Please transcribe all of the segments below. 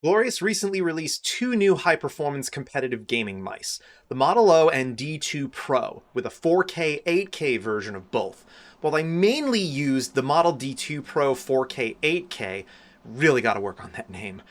Glorious recently released two new high-performance competitive gaming mice, the Model O and D2 Pro, with a 4K, 8K version of both. While I mainly used the Model D2 Pro 4K, 8K, really gotta work on that name,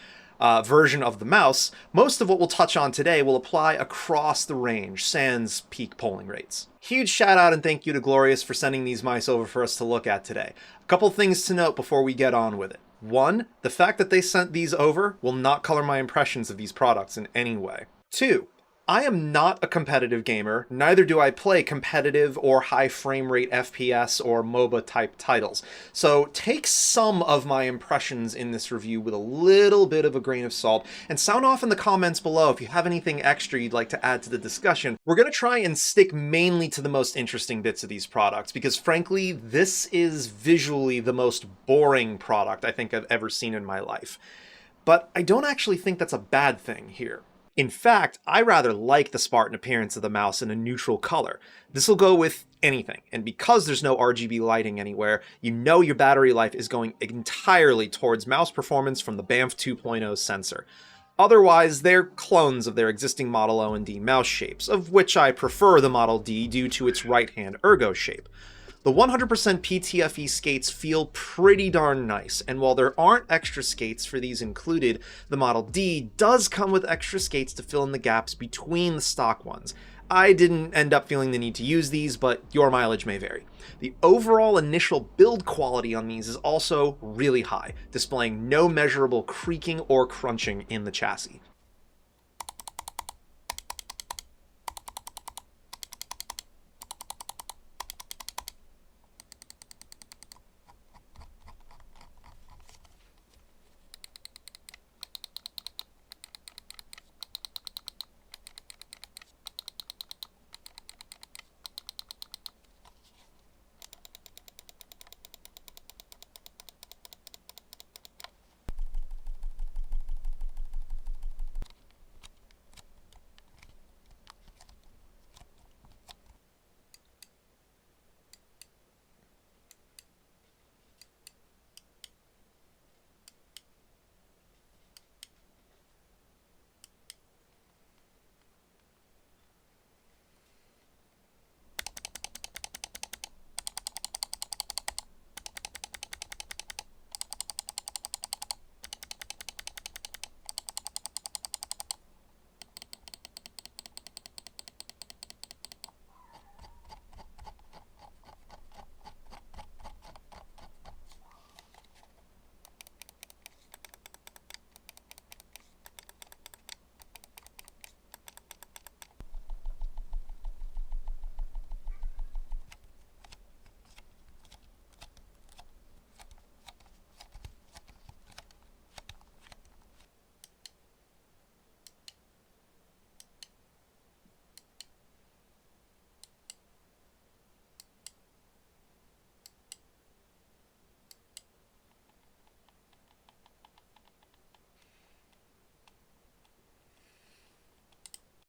version of the mouse, most of what we'll touch on today will apply across the range, sans peak polling rates. Huge shout out and thank you to Glorious for sending these mice over for us to look at today. A couple things to note before we get on with it. One, the fact that they sent these over will not color my impressions of these products in any way. Two, I am not a competitive gamer, neither do I play competitive or high frame rate FPS or MOBA type titles. So take some of my impressions in this review with a little bit of a grain of salt, and sound off in the comments below if you have anything extra you'd like to add to the discussion. We're going to try and stick mainly to the most interesting bits of these products, because frankly, this is visually the most boring product I think I've ever seen in my life. But I don't actually think that's a bad thing here. In fact, I rather like the Spartan appearance of the mouse in a neutral color. This will go with anything, and because there's no RGB lighting anywhere, you know your battery life is going entirely towards mouse performance from the BAMF 2.0 sensor. Otherwise, they're clones of their existing Model O and D mouse shapes, of which I prefer the Model D due to its right-hand ergo shape. The 100% PTFE skates feel pretty darn nice, and while there aren't extra skates for these included, the Model D does come with extra skates to fill in the gaps between the stock ones. I didn't end up feeling the need to use these, but your mileage may vary. The overall initial build quality on these is also really high, displaying no measurable creaking or crunching in the chassis.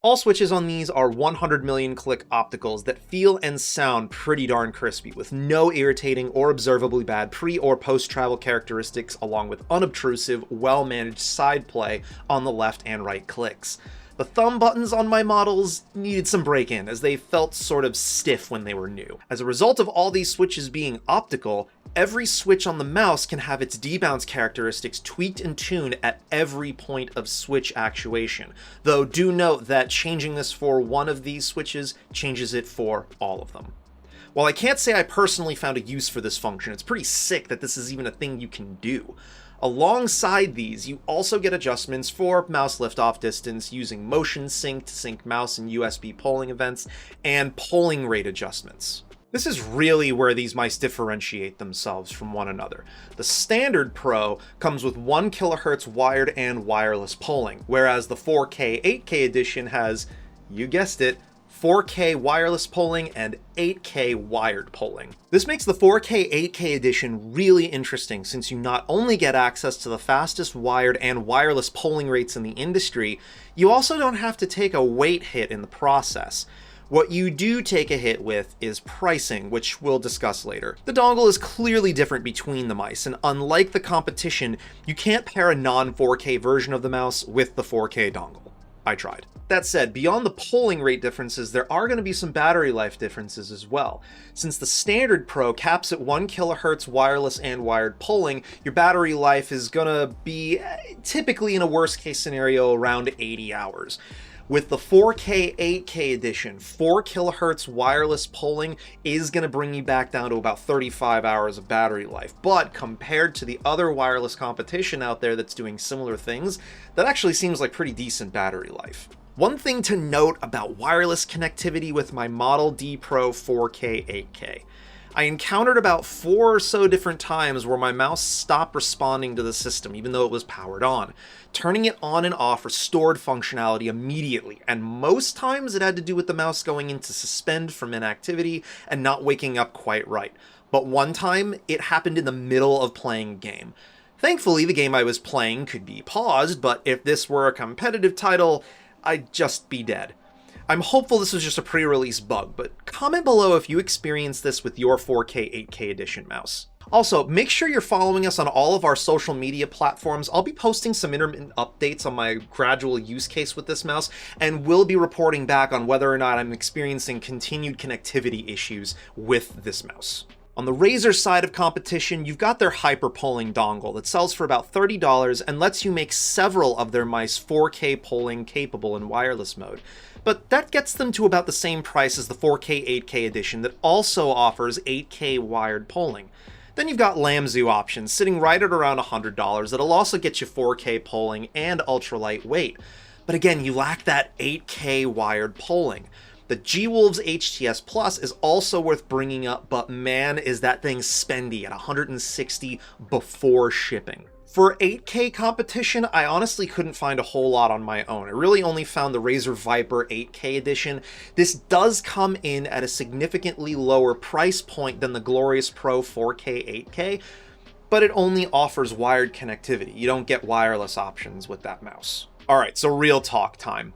All switches on these are 100 million click opticals that feel and sound pretty darn crispy, with no irritating or observably bad pre- or post-travel characteristics, along with unobtrusive, well-managed side play on the left and right clicks. The thumb buttons on my models needed some break-in, as they felt sort of stiff when they were new. As a result of all these switches being optical, every switch on the mouse can have its debounce characteristics tweaked and tuned at every point of switch actuation, though do note that changing this for one of these switches changes it for all of them. While I can't say I personally found a use for this function, it's pretty sick that this is even a thing you can do. Alongside these, you also get adjustments for mouse lift-off distance using motion sync to sync mouse and USB polling events, and polling rate adjustments. This is really where these mice differentiate themselves from one another. The standard Pro comes with 1 kHz wired and wireless polling, whereas the 4K 8K edition has, you guessed it, 4K wireless polling and 8K wired polling. This makes the 4K 8K edition really interesting, since you not only get access to the fastest wired and wireless polling rates in the industry, you also don't have to take a weight hit in the process. What you do take a hit with is pricing, which we'll discuss later. The dongle is clearly different between the mice, and unlike the competition, you can't pair a non-4K version of the mouse with the 4K dongle. I tried. That said, beyond the polling rate differences, there are going to be some battery life differences as well. Since the standard Pro caps at 1 kHz wireless and wired polling, your battery life is going to be typically in a worst case scenario around 80 hours. With the 4K 8K edition, 4 kHz wireless polling is going to bring you back down to about 35 hours of battery life. But compared to the other wireless competition out there that's doing similar things, that actually seems like pretty decent battery life. One thing to note about wireless connectivity with my Model D Pro 4K 8K. I encountered about 4 or so different times where my mouse stopped responding to the system, even though it was powered on. Turning it on and off restored functionality immediately, and most times it had to do with the mouse going into suspend from inactivity and not waking up quite right. But one time, it happened in the middle of playing a game. Thankfully, the game I was playing could be paused, but if this were a competitive title, I'd just be dead. I'm hopeful this was just a pre-release bug, but comment below if you experienced this with your 4K 8K edition mouse. Also, make sure you're following us on all of our social media platforms. I'll be posting some intermittent updates on my gradual use case with this mouse, and will be reporting back on whether or not I'm experiencing continued connectivity issues with this mouse. On the Razer side of competition, you've got their hyper polling dongle that sells for about $30 and lets you make several of their mice 4K polling capable in wireless mode. But that gets them to about the same price as the 4K 8K edition that also offers 8K wired polling. Then you've got Lamzu options sitting right at around $100 that'll also get you 4K polling and ultra lightweight. But again, you lack that 8K wired polling. The G-Wolves HTS Plus is also worth bringing up, but man, is that thing spendy at $160 before shipping. For 8K competition, I honestly couldn't find a whole lot on my own. I really only found the Razer Viper 8K edition. This does come in at a significantly lower price point than the Glorious Pro 4K 8K, but it only offers wired connectivity. You don't get wireless options with that mouse. Alright, so real talk time.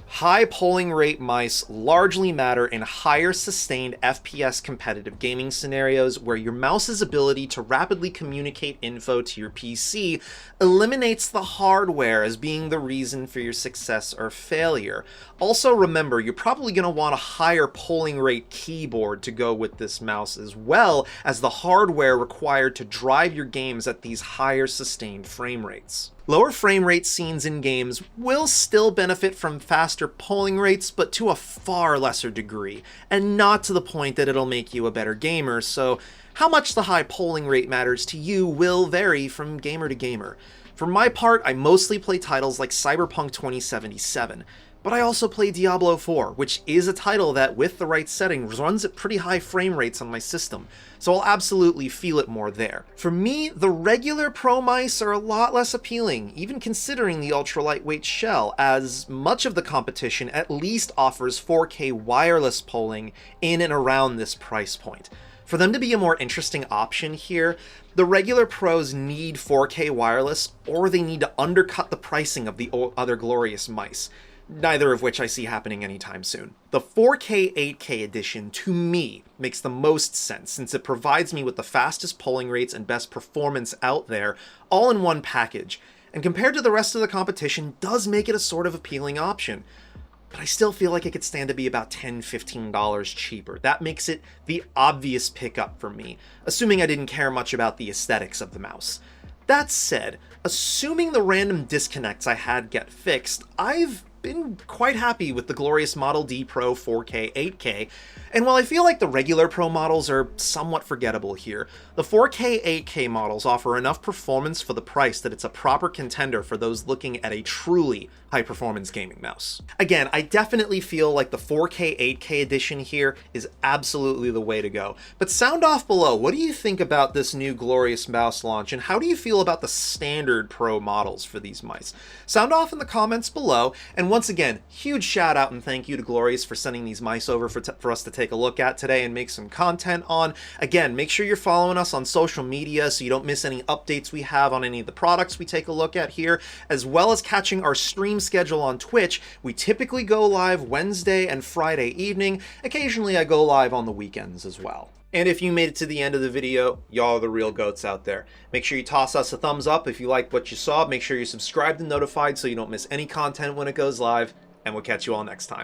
High polling rate mice largely matter in higher sustained FPS competitive gaming scenarios where your mouse's ability to rapidly communicate info to your PC eliminates the hardware as being the reason for your success or failure. Also remember, you're probably going to want a higher polling rate keyboard to go with this mouse, as well as the hardware required to drive your games at these higher sustained frame rates. Lower frame rate scenes in games will still benefit from faster polling rates, but to a far lesser degree, and not to the point that it'll make you a better gamer, so how much the high polling rate matters to you will vary from gamer to gamer. For my part, I mostly play titles like Cyberpunk 2077, but I also play Diablo 4, which is a title that, with the right settings, runs at pretty high frame rates on my system, so I'll absolutely feel it more there. For me, the regular Pro mice are a lot less appealing, even considering the ultra lightweight shell, as much of the competition at least offers 4K wireless polling in and around this price point. For them to be a more interesting option here, the regular Pros need 4K wireless, or they need to undercut the pricing of the other glorious mice. Neither of which I see happening anytime soon. The 4K 8K edition, to me, makes the most sense since it provides me with the fastest polling rates and best performance out there, all in one package, and compared to the rest of the competition, does make it a sort of appealing option. But I still feel like it could stand to be about $10–15 cheaper. That makes it the obvious pickup for me, assuming I didn't care much about the aesthetics of the mouse. That said, assuming the random disconnects I had get fixed, I've been quite happy with the glorious Model D Pro 4K 8K, and while I feel like the regular Pro models are somewhat forgettable here, the 4K 8K models offer enough performance for the price that it's a proper contender for those looking at a truly high-performance gaming mouse. Again, I definitely feel like the 4K 8K edition here is absolutely the way to go, but sound off below, what do you think about this new glorious mouse launch, and how do you feel about the standard Pro models for these mice? Sound off in the comments below, and once again, huge shout out and thank you to Glorious for sending these mice over for us to take a look at today and make some content on. Again, make sure you're following us on social media so you don't miss any updates we have on any of the products we take a look at here, as well as catching our stream schedule on Twitch. We typically go live Wednesday and Friday evening. Occasionally I go live on the weekends as well. And if you made it to the end of the video, y'all are the real goats out there. Make sure you toss us a thumbs up if you liked what you saw. Make sure you're subscribed and notified so you don't miss any content when it goes live. And we'll catch you all next time.